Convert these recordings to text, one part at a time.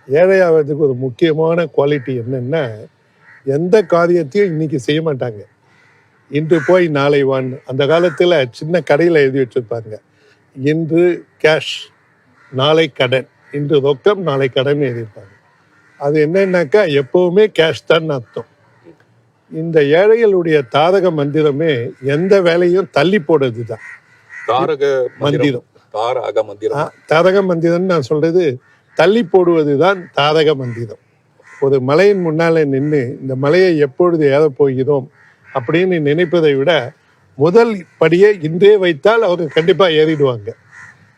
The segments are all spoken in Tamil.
ஏழை ஆகிறதுக்கு ஒரு முக்கியமான குவாலிட்டி என்னன்னா, எந்த காரியத்தையும் இன்னைக்கு செய்ய மாட்டாங்க. இன்று போய் நாளை வான். அந்த காலத்தில் சின்ன கடையில் எழுதி வச்சிருப்பாங்க, இன்று கேஷ் நாளை கடன், இன்று ரொக்கம் நாளை கடன் எழுதியிருப்பாங்க. அது என்னன்னாக்கா எப்பவுமே கேஷ் தான் அர்த்தம். இந்த ஏழைகளுடைய தாரக மந்திரமே எந்த வேலையும் தள்ளி போடுறது தான் மந்திரம். தாரக மந்திரம் நான் சொல்றது தள்ளி போடுவது தான் தாரக மந்திரம். ஒரு மலையின் முன்னாலே நின்று இந்த மலையை எப்பொழுது ஏறப் போகிறோம் அப்படின்னு நினைப்பதை விட முதல் படியை இன்றே வைத்தால் அவங்க கண்டிப்பாக ஏறிடுவாங்க.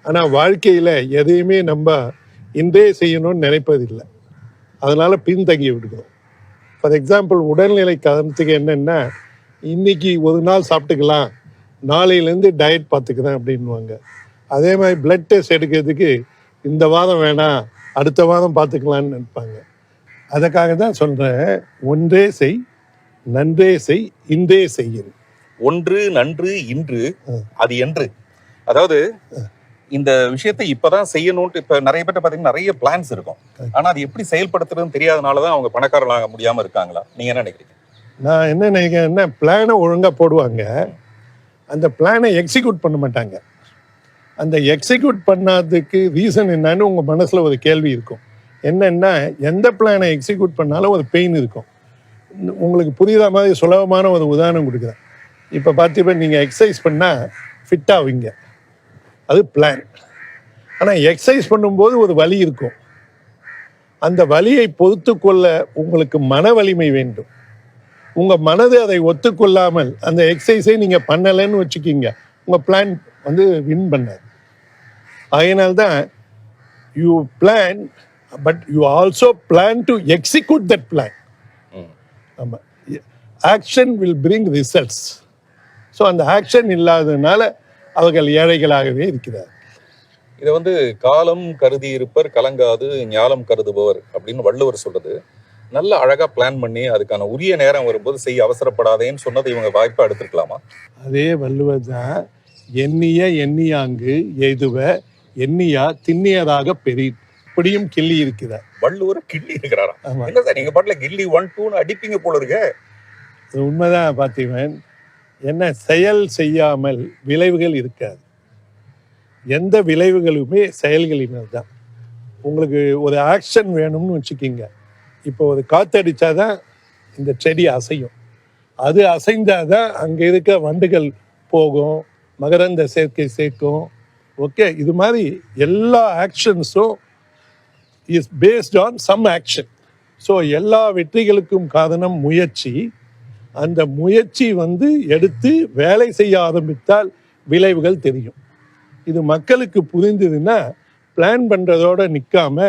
ஆனால் வாழ்க்கையில் எதையுமே நம்ம இன்றே செய்யணும்னு நினைப்பதில்லை, அதனால பின்தங்கி விடுகிறோம். ஃபார் எக்ஸாம்பிள், உடல்நிலை காரணத்துக்கு என்னென்னா, இன்னைக்கு ஒரு நாள் சாப்பிட்டுக்கலாம், நாளையிலேருந்து டயட் பார்த்துக்கிறேன் அப்படின்வாங்க. அதே மாதிரி பிளட் டெஸ்ட் எடுக்கிறதுக்கு இந்த வாரம் வேணாம், அடுத்த வாரம் பார்த்துக்கலான்னு நினைப்பாங்க. அதுக்காக தான் சொல்கிறேன், ஒன்றே செய், நன்றே செய், இன்றே செய்யும். ஒன்று நன்று இன்று அது என்று. அதாவது இந்த விஷயத்தை இப்பதான் செய்யணும்ட்டு இப்ப நிறைய பேர் பாத்தீங்கன்னா நிறைய பிளான்ஸ் இருக்கும், ஆனா அது எப்படி செயல்படுத்துறதுன்னு தெரியாதனாலதான் அவங்க பணக்காரர்களாக முடியாம இருக்காங்களா? நீங்க என்ன நினைக்கிறீங்க? நான் என்ன நினைக்கிறேன்னா, பிளானை ஒழுங்கா போடுவாங்க, அந்த பிளானை எக்ஸிக்யூட் பண்ண மாட்டாங்க. அந்த எக்ஸிக்யூட் பண்ணாததுக்கு ரீசன் என்னன்னு உங்க மனசுல ஒரு கேள்வி இருக்கும். என்னன்னா, எந்த பிளானை எக்ஸிக்யூட் பண்ணாலும் ஒரு பெயின் இருக்கும். உங்களுக்கு புரியுற மாதிரி சுலபமான ஒரு உதாரணம் கொடுக்குறேன். இப்போ பார்த்தீங்கன்னா, நீங்கள் எக்ஸசைஸ் பண்ணால் ஃபிட் ஆவீங்க, அது பிளான். ஆனால் எக்ஸசைஸ் பண்ணும்போது ஒரு வலி இருக்கும். அந்த வலியை பொறுத்து கொள்ள உங்களுக்கு மன வலிமை வேண்டும். உங்கள் மனது அதை ஒத்துக்கொள்ளாமல் அந்த எக்ஸசைஸை நீங்கள் பண்ணலைன்னு வச்சுக்கிங்க, உங்கள் பிளான் வந்து வின் பண்ணாது. அதனால்தான் you plan, but you also plan to execute that plan. ஆமாம், action will bring results. So அந்த ஆக்ஷன் இல்லாததுனால அவர்கள் ஏழைகளாகவே இருக்கிறார். இதை வந்து காலம் கருதி இருப்பர் கலங்காது ஞாலம் கருதுபவர் அப்படின்னு வள்ளுவர் சொல்றது. நல்ல அழகா பிளான் பண்ணி அதுக்கான உரிய நேரம் வரும்போது செய்ய அவசரப்படாதேன்னு சொன்னதை இவங்க வாய்ப்பா எடுத்துருக்கலாமா? அதே வள்ளுவர் தான் எண்ணிய எண்ணியாங்கு எய்துவ எண்ணியா திண்ணியதாக பெரிய இப்படியும் கிள்ளி இருக்கிறார். வள்ளுவர் கிள்ளி இருக்கிறாரா? இல்ல சார், நீங்க பாட்டுல கில்லி 1 2 அடிப்பீங்க போல இருக்க. உண்மைதான் பார்த்தீவன். என்ன, செயல் செய்யாமல் விளைவுகள் இருக்காது. எந்த விளைவுகளுமே செயல்களினால் தான். உங்களுக்கு ஒரு ஆக்ஷன் வேணும்னு வச்சுக்கிங்க, இப்போ ஒரு காற்றடிச்சாதான் இந்த செடி அசையும், அது அசைந்தாதான் அங்கே இருக்க வண்டுகள் போகும், மகரந்த சேர்க்கை சேர்க்கும். ஓகே, இது மாதிரி எல்லா ஆக்ஷன்ஸும் is based on some action. So எல்லா வெற்றிகளுக்கும் காரணம் முயற்சி. அந்த முயற்சி வந்து எடுத்து வேலை செய்ய ஆரம்பித்தால் விளைவுகள் தெரியும். இது மக்களுக்கு புரிந்ததுன்னா பிளான் பண்ணுறதோடு நிற்காம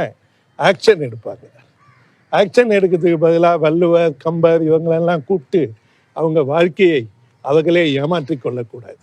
ஆக்ஷன் எடுப்பாங்க. ஆக்ஷன் எடுக்கிறதுக்கு பதிலாக வள்ளுவர், கம்பர் இவங்களெல்லாம் கூப்பிட்டு அவங்க வாழ்க்கையை அவர்களே ஏமாற்றி கொள்ளக்கூடாது.